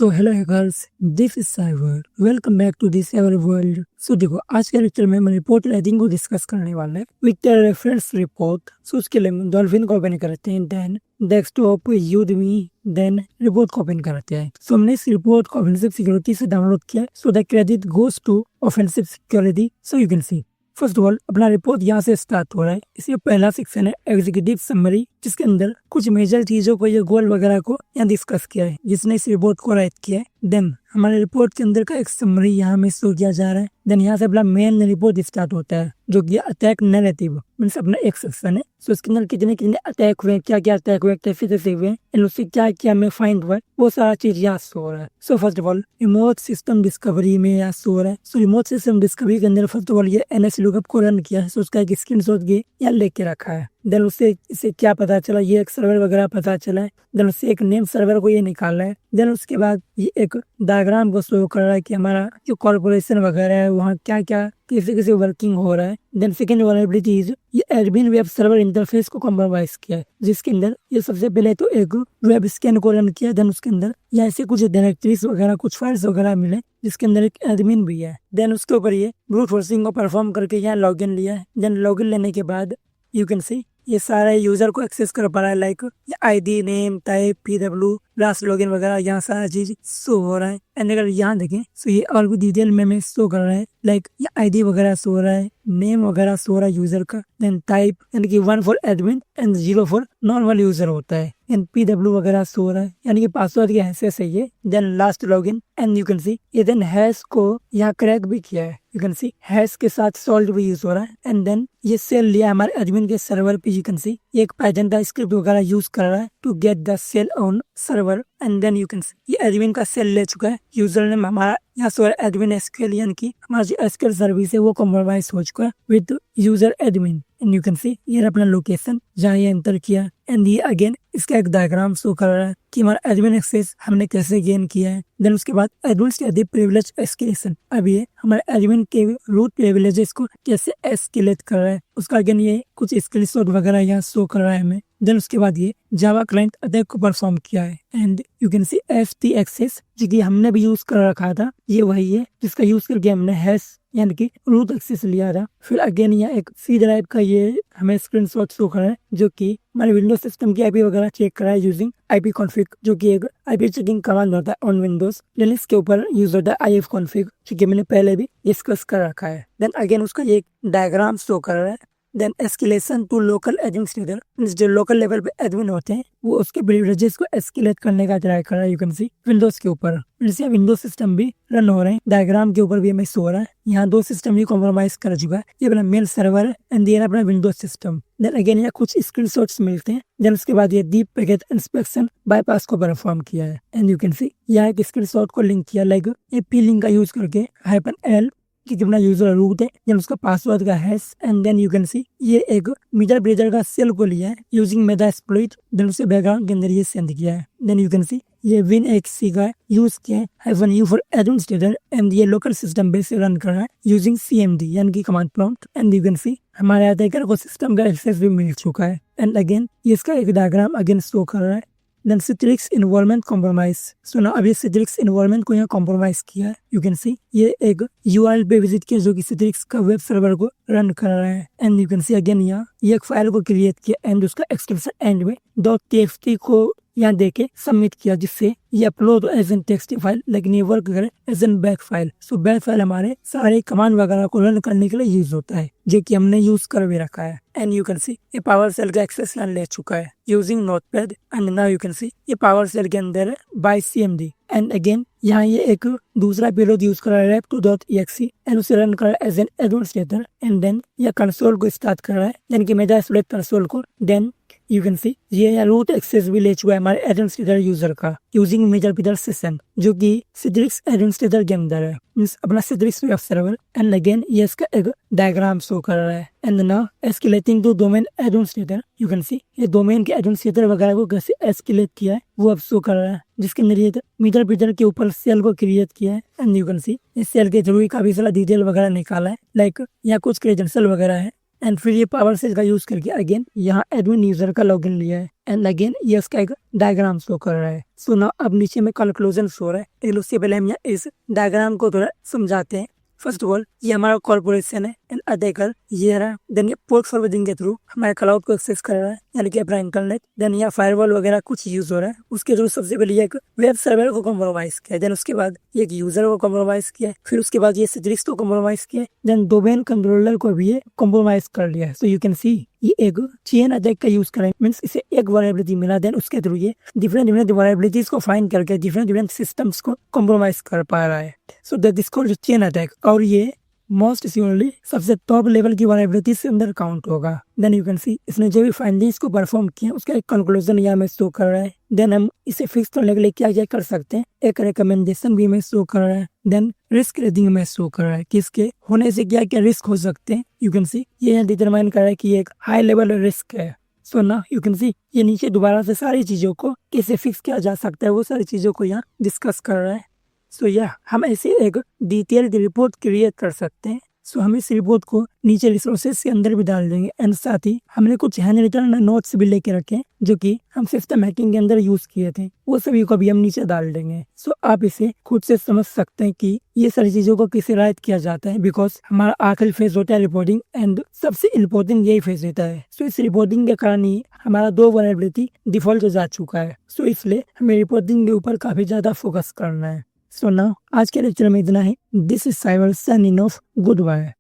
So hello girls, this is Cyber. Welcome back to this ever world. So देखो, आज के lecture में हम रिपोर्ट राइटिंग को डिस्कस करने वाले हैं विद रेफरेंस रिपोर्ट। सो उसके लिए हम डॉल्फिन को ओपन करते हैं, then desktop, Udemy, then report को ओपन करते हैं। सो हमने इस रिपोर्ट को ऑफेंसिव सिक्योरिटी से डाउनलोड किया, so the credit goes to offensive security. So you can see first of all अपना रिपोर्ट यहाँ से स्टार्ट हो रहा है। इसमें पहला सेक्शन है एग्जीक्यूटिव समरी, जिसके अंदर कुछ मेजर चीजों को, ये गोल वगैरह को यहाँ डिस्कस किया है जिसने इस रिपोर्ट को राइट किया है। देन हमारे रिपोर्ट के अंदर का एक समरी यहाँ में शो किया जा रहा है। देन यहाँ से अपना मेन रिपोर्ट स्टार्ट होता है, जो कि अटैक नैरेटिव मींस अपना एक सेक्शन है। सो इसके अंदर कितने कितने अटैक हुए, क्या क्या अटैक हुए, कैसे कैसे हुए, एंड उससे क्या क्या में फाइंड हुआ, वो सारा चीज यहाँ शो हो रहा है। So first of all remote system discovery में यहाँ शो हो रहा है। सो रिमोट सिस्टम डिस्कवरी के अंदर फर्स्ट ऑफ ऑल ये एनएस लुकअप को रन किया है। सो उसका एक स्क्रीनशॉट ये यहाँ लेके रखा है। देन उससे इसे क्या पता चला, ये एक सर्वर वगैरह पता चला है। देन उससे एक नेम सर्वर को ये निकालना है। देन उसके बाद ये एक डायग्राम को शो कर रहा है कि हमारा जो कॉर्पोरेशन वगैरह है वहाँ क्या क्या किसी किसी वर्किंग हो रहा है। देन सेकेंड वल्नरेबिलिटी इज ये एडमिन वेब सर्वर इंटरफेस को कॉम्प्रोमाइज किया है, जिसके अंदर ये सबसे पहले तो एक वेब स्कैन को रन किया। देन उसके अंदर या ऐसे कुछ डायरेक्टरीज वगैरह, कुछ फाइल्स वगैरह मिले, जिसके अंदर एक एडमिन भी है। देन उसके ऊपर ये ब्रूट फोर्सिंग को परफॉर्म करके यहाँ लॉगिन लिया है। देन लॉगिन लेने के बाद यू कैन सी ये सारा यूजर को एक्सेस कर पा रहा है, like ID, name, type, PW, last login वगैरह, यहाँ सारा चीज शो हो रहा है। एंड अगर यहाँ देखें तो ये और भी डिटेल में शो कर रहा है, लाइक ये आईडी वगैरह शो हो रहा है, नेम वगैरह शो हो रहा है यूजर का। देन टाइप यानी कि 1 for admin and 0 for normal user होता है। एंड पीडब्ल्यू वगैरह शो हो रहा है, यानी कि पासवर्ड के हैशेस है ये। Then last login and you can see ये देन हैश को यहाँ क्रैक भी किया है। यू कैन सी हैश के साथ सॉल्ट भी यूज हो रहा है। एंड देन ये सेल लिया हमारे एडमिन के सर्वर पे। यू कैन सी ये एक पाइथन का स्क्रिप्ट वगैरह यूज कर रहा है to get the shell on server. And then you can see ये एडमिन का सेल ले चुका है। यूजर ने हमारा यहाँ से एडमिन एसक्यूएल यानी कि हमारा जो एसक्यूएल सर्विस है वो कॉम्प्रोमाइज हो चुका है with user admin. And you can see ये अपना लोकेशन जहाँ ये एंटर किया। एंड ये अगेन इसका एक डायग्राम शो कर रहा है कि हमारा एडमिन एक्सेस हमने कैसे गेन किया है। देन उसके बाद एडमिन स्टडी प्रिविलेज एस्केलेशन, अब ये हमारे एडमिन के रूट प्रिविलेजेस को कैसे एस्केलेट कर रहा है, उसका अगेन ये कुछ स्क्रीनशॉट वगैरह यहाँ शो कर रहा है हमें। देन उसके बाद ये जावा क्लाइंट अटैक को परफॉर्म किया है। And you can see FT access, जो कि हमने भी यूज कर रखा था, ये वही है जिसका यूज करके हमने हैश यानी कि रूट एक्सेस लिया था। फिर अगेन यहाँ एक सी ड्राइव का ये हमें स्क्रीनशॉट शो कर रहा है, जो कि हमारे विंडोज सिस्टम की आईपी वगैरह चेक कर रहा है यूजिंग आईपी कॉन्फिग, जो कि एक आईपी चेकिंग कमांड होता है ऑन विंडोज। देन इसके ऊपर यूज होता है आईएफ कॉन्फिग, जो कि मैंने पहले भी डिस्कस कर रखा है। देन अगेन उसका ये डायग्राम शो कर रहा है। Then escalation to local administrator, जो लोकल लेवल पे एडमिन होते हैं वो उसके प्रिविलेजेस को एस्केलेट करने का ट्राई कर रहा है। यू कैन सी विंडोज के ऊपर विंडोज सिस्टम भी रन हो रहे हैं। डायग्राम के ऊपर भी हमें शो हो रहा है। यहाँ दो सिस्टम भी कॉम्प्रोमाइज कर चुका है, ये अपना मेल सर्वर है एंड ये अपना विंडोज सिस्टम। देन अगेन यहाँ कुछ स्क्रीनशॉट्स मिलते हैं। देन उसके बाद ये डीप पैकेट इंस्पेक्शन बाईपास को परफॉर्म किया है। एंड यू कैन सी यहाँ एक स्क्रीनशॉट को लिंक किया, लाइक ये पी लिंक का यूज करके -L कि कितना यूजर रूट है, देन उसका पासवर्ड का hash. And then you can see ये एक मीटर ब्रेजर का सेल को लिया है यूजिंग मेटा एक्सप्लॉइट। देन उसके बैकग्राउंड के अंदर ये सेंड किया है। देन यू कैन सी ये विन एक्सी का यूज किया है -U फॉर एडमिनिस्ट्रेटर एंड ये लोकल सिस्टम बेस से रन कर रहा है यूजिंग CMD यानी कि command prompt. And you can सी हमारे अटैकर को सिस्टम का एक्सेस भी मिल चुका है। एंड अगेन ये इसका एक डायग्राम अगेन शो कर रहा है। देन सिट्रिक्स इन्वायरमेंट कॉम्प्रोमाइज, सुना अभी सिट्रिक्स इन्वायरमेंट को यहाँ कॉम्प्रोमाइज किया है। यू कैन सी ये एक URL पे विजिट किया जो कि सिट्रिक्स का वेब सर्वर को रन कर रहा है। And you can see again यहाँ ये एक फाइल को क्रिएट किया एंड उसका एक्सटेंशन एंड में .txt को यहाँ देके सबमिट किया, जिससे ये upload as an text file, लेकिन ये वर्क करे as an bat file. So bat file हमारे सारे कमांड वगैरह को रन करने के लिए यूज होता है, जो कि हमने यूज कर भी रखा है। एंड यू कैन सी ये पावर सेल का एक्सेस ले चुका है using notepad. And now you can see ये पावर सेल के अंदर है बाय CMD। एंड अगेन यहाँ ये एक दूसरा पेलोड यूज कर रहा है rep2.exe एंड उसे रन कर रहा है as an administrator. And then ये कंसोल को स्टार्ट कर रहा है, यानी कि मेटा एक्सप्लॉइट कंसोल को। देन यू कैन सी ये रूट एक्सेस भी ले चुका है हमारे एडमिनिस्ट्रेटर यूजर का यूजिंग मेजर पीटर सेशन, जो कि सिट्रिक्स एडमिनिस्ट्रेटर के अंदर है, मींस अपना Citrix web server. And again ये इसका एक डायग्राम शो कर रहा है। And now escalating to domain administrator, you can see ये डोमेन के एडमिनिस्ट्रेटर वगैरह को कैसे एस्केलेट किया है वो अब शो कर रहा है, जिसके अंदर ये मीटर पीटर के ऊपर सेल को क्रिएट किया है। एंड यू कैन सी इस सेल के थ्रू काफी सारा डिटेल वगैरह निकाला है, लाइक यहाँ कुछ क्रेडेंशियल वगैरह है। एंड फिर ये पावर सेल का यूज करके अगेन यहाँ एडमिन यूजर का लॉगिन लिया है एंड अगेन ये उसका एक डायग्राम शो कर रहा है। सो ना अब नीचे में कंक्लूजन शो रहा है, लेकिन उससे पहले हम यहाँ इस डायग्राम को थोड़ा समझाते हैं। फर्स्ट ऑफ ऑल ये हमारा कॉर्पोरेशन है एंड अटैकर ये रहा, देन ये पोर्ट फॉरवर्डिंग के थ्रू हमारे क्लाउड को एक्सेस कर रहा है यानी कि अपना इंटरनेट, देन यहाँ फायरवॉल वगैरह कुछ यूज हो रहा है। उसके थ्रू सबसे पहले ये एक वेब सर्वर को कॉम्प्रोमाइज किया, देन उसके बाद ये एक यूजर को कॉम्प्रोमाइज किया, फिर उसके बाद ये सिट्रिक्स को कॉम्प्रोमाइज किया, देन डोमेन कंट्रोलर को भी ये कॉम्प्रोमाइज कर लिया है। सो यू कैन सी ये एक चेन अटैक का यूज करें, मीन्स इसे एक वल्नरेबिलिटी मिला, देन उसके थ्रू ये डिफरेंट वल्नरेबिलिटीज को फाइंड करके डिफरेंट सिस्टम्स को कॉम्प्रोमाइज कर पा रहा है। So that is called chain attack, और ये मोस्ट सिक्योरली सबसे टॉप लेवल की वल्नरेबिलिटी से अंदर काउंट होगा। देन यू कैन सी इसने जो भी फाइंडिंग्स को परफॉर्म किया उसका एक कंक्लूजन यहाँ में शो कर रहा है। देन हम इसे फिक्स करने के लिए क्या क्या कर सकते हैं, एक रिकमेंडेशन भी में शो कर रहा है, देन रिस्क रेटिंग में शो कर रहा है कि इसके होने से क्या क्या रिस्क हो सकते हैं। यू कैन सी ये यहाँ डिटरमाइन कर रहा है कि ये एक हाई लेवल रिस्क है। सो ना यू कैन सी ये नीचे दोबारा से सारी चीजों को कैसे फिक्स किया जा सकता है वो सारी चीजों को यहाँ डिस्कस कर रहा है। सो हम ऐसे एक डिटेल्ड रिपोर्ट क्रिएट कर सकते हैं। सो हम इस रिपोर्ट को नीचे रिसोर्सेज के अंदर भी डाल देंगे एंड साथ ही हमने कुछ हैंड रिटन नोट्स भी लेके रखे हैं जो कि हम सिस्टम हैकिंग के अंदर यूज किए थे, वो सभी को भी हम नीचे डाल देंगे। सो आप इसे खुद से समझ सकते हैं कि ये सारी चीजों को कैसे राइट किया जाता है, बिकॉज हमारा आखिरी फेज होता है रिपोर्टिंग एंड सबसे इम्पोर्टेंट यही फेज रहता है। सो इस रिपोर्टिंग के कारण ही हमारा 2 वल्नरेबिलिटी डिफॉल्ट हो जा चुका है। सो इसलिए हमें रिपोर्टिंग के ऊपर काफी ज्यादा फोकस करना है। सो ना आज के लेक्चर में इतना ही। This is Cyber signing off, good bye.